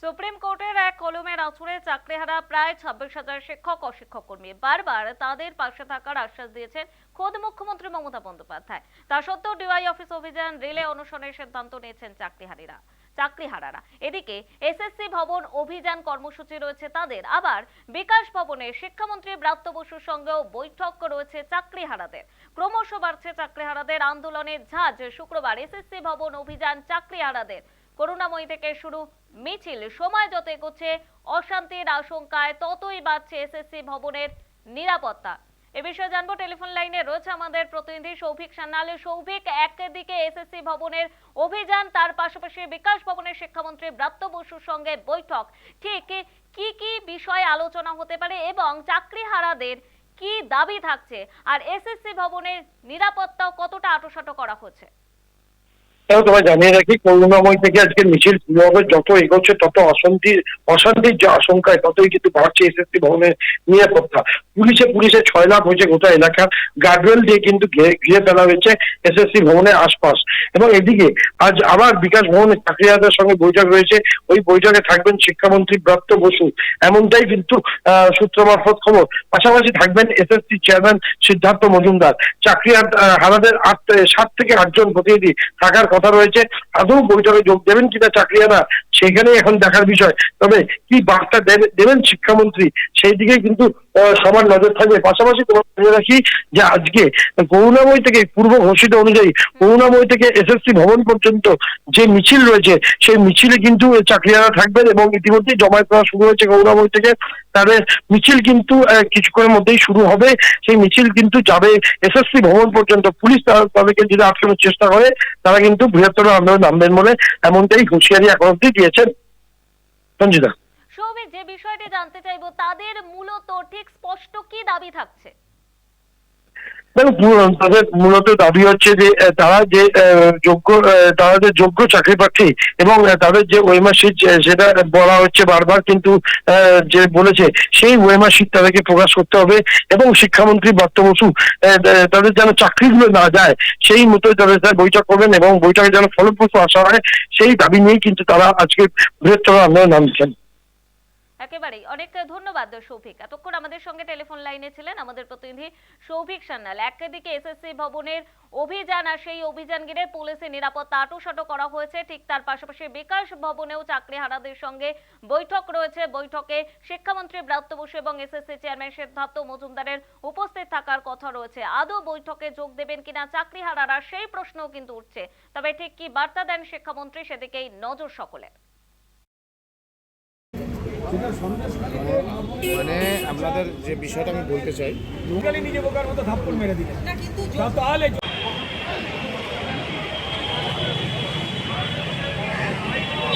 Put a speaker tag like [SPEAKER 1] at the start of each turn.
[SPEAKER 1] Supreme কোর্টের এক কলমের আঁচড়ে চাকরিহারা প্রায় 26,000 শিক্ষক ও শিক্ষক কর্মী বারবার তাদের পাশে থাকার আশ্বাস দিয়েছেন খোদ মুখ্যমন্ত্রী মমতা বন্দ্যোপাধ্যায়। তা সত্ত্বেও ডিওয়াই অফিস অভিযান রিলে অনুসরণের সিদ্ধান্ত নিয়েছেন চাকরিহারারা। এদিকে এসএসসি ভবন অভিযান কর্মসূচি রয়েছে তাদের, আবার বিকাশ ভবনে শিক্ষামন্ত্রী ব্রাত্য বসুর সঙ্গেও বৈঠক রয়েছে চাকরিহারাদের। ক্রমশ বাড়ছে চাকরিহারাদের আন্দোলনের ঝাঁজ। শুক্রবার এসএসসি ভবন অভিযান চাকরিহারাদের। করুণাময়ী থেকে শুরু মিছিল, সময় যত এগোচ্ছে অশান্তির আশঙ্কায় ততই বাড়ছে এসএসসি ভবনের নিরাপত্তা। এ বিষয়ে জানবো, টেলিফোন লাইনে রয়েছে আমাদের প্রতিনিধি সৌভিক সান্যাল। সৌভিক, একদিকে এসএসসি ভবনের অভিযান, তার পাশাপাশি বিকাশ ভবনের শিক্ষামন্ত্রী ব্রাত্য বসুর সঙ্গে বৈঠক, ঠিক কি কি বিষয়ে আলোচনা হতে পারে এবং চাকরিহারাদের কি দাবি থাকছে, আর এসএসসি ভবনের নিরাপত্তাও কতটা আঁটোসাঁটো করা হচ্ছে?
[SPEAKER 2] তোমায় জানিয়ে রাখি, করুণাময় থেকে আজকে মিছিল শুরু হবে। যত এগোচ্ছে তত অশান্তির যে আশঙ্কায় ততই কিন্তু বাড়ছে এসএসসি ভবনের নিরাপত্তা। পুলিশে 6 লাখ হয়েছে গোটা এলাকা, গার্ডওয়েল দিয়ে কিন্তু ঘিরে ফেলা হয়েছে এসএসসি ভবনের আশপাশ। এবং এদিকে আজ আবার বিকাশ ভবনের চাকরিহারাদের সঙ্গে বৈঠক রয়েছে। ওই বৈঠকে থাকবেন শিক্ষামন্ত্রী ব্রাত্য বসু, এমনটাই কিন্তু সূত্র মারফত খবর। পাশাপাশি থাকবেন এসএসসি চেয়ারম্যান সিদ্ধার্থ মজুমদার। চাকরিহারাদের 7 থেকে 8 জন প্রতিনিধি থাকার কথা রয়েছে। আদৌ বৈঠকে যোগ দেবেন কিনা চাকরিহারা, সেখানেই এখন দেখার বিষয়। তবে কি বার্তা দেবেন শিক্ষামন্ত্রী, সেই দিকে কিন্তু সবার নজর থাকবে। পাশাপাশি তোমার মনে রাখি যে আজকে করুণাময়ী থেকে পূর্ব ঘোষিত অনুযায়ী করুণাময়ী থেকে এসএসসি ভবন পর্যন্ত যে মিছিল রয়েছে সেই মিছিলে কিন্তু চাকরিহারা থাকবেন এবং ইতিমধ্যেই জমায়েত করা শুরু হয়েছে করুণাময়ী থেকে। তাদের মিছিল কিন্তু কিছুক্ষণের মধ্যেই শুরু হবে। সেই মিছিল কিন্তু যাবে এসএসসি ভবন পর্যন্ত। পুলিশ তাদেরকে যদি আটকানোর চেষ্টা করে তারা কিন্তু বৃহত্তর আন্দোলনে নামবেন বলে এমনটাই হুঁশিয়ারি এখন অব্দি দিয়েছেন সঞ্জিতা।
[SPEAKER 1] সৌভিক, যে বিষয়টি জানতে চাইবো, তাদের মূলত ঠিক স্পষ্ট কি দাবি থাকছে?
[SPEAKER 2] তাদের মূলত দাবি হচ্ছে যে তারা যে যোগ্য চাকরি প্রার্থী এবং তাদের যে ওয়েমার শিট সেটা বলা হচ্ছে বারবার, কিন্তু যে বলেছে সেই ওয়েমার শিট তাদেরকে প্রকাশ করতে হবে এবং শিক্ষামন্ত্রী ব্রাত্য বসু তাদের যেন চাকরিগুলো না যায় সেই মতোই তাদের বৈঠক করবেন এবং বৈঠকে যেন ফলপ্রসূ আসা হয় সেই দাবি নিয়েই কিন্তু তারা আজকে বৃহত্তর আন্দোলনে নামছেন।
[SPEAKER 1] একেবারেই অনেক ধন্যবাদ সৌভিক। এতক্ষণ আমাদের সঙ্গে টেলিফোন লাইনে ছিলেন আমাদের প্রতিনিধি সৌভিক সান্যাল। একদিকে এসএসসি ভবনের অভিযান, আর সেই অভিযান ঘিরে পুলিশের নিরাপত্তা আঁটোসাঁটো করা হয়েছে, ঠিক তার পাশাপাশি বিকাশ ভবনেও চাকরিহারাদের সঙ্গে বৈঠক রয়েছে। বৈঠকে শিক্ষামন্ত্রী ব্রাত্য বসু এবং এসএসসি চেয়ারম্যান সিদ্ধার্থ মজুমদারের উপস্থিত থাকার কথা রয়েছে। আদৌ বৈঠকে যোগ দেবেন কিনা চাকরিহারারা, সেই প্রশ্নও কিন্তু উঠছে। তবে ঠিক কি বার্তা দেন শিক্ষামন্ত্রী, সেদিকেই নজর সকলের।
[SPEAKER 3] মানে আপনাদের যে বিষয়টা আমি বলতে চাই,
[SPEAKER 4] নিজে বোকার মতো থাপ্পড় মেরে দিলেন।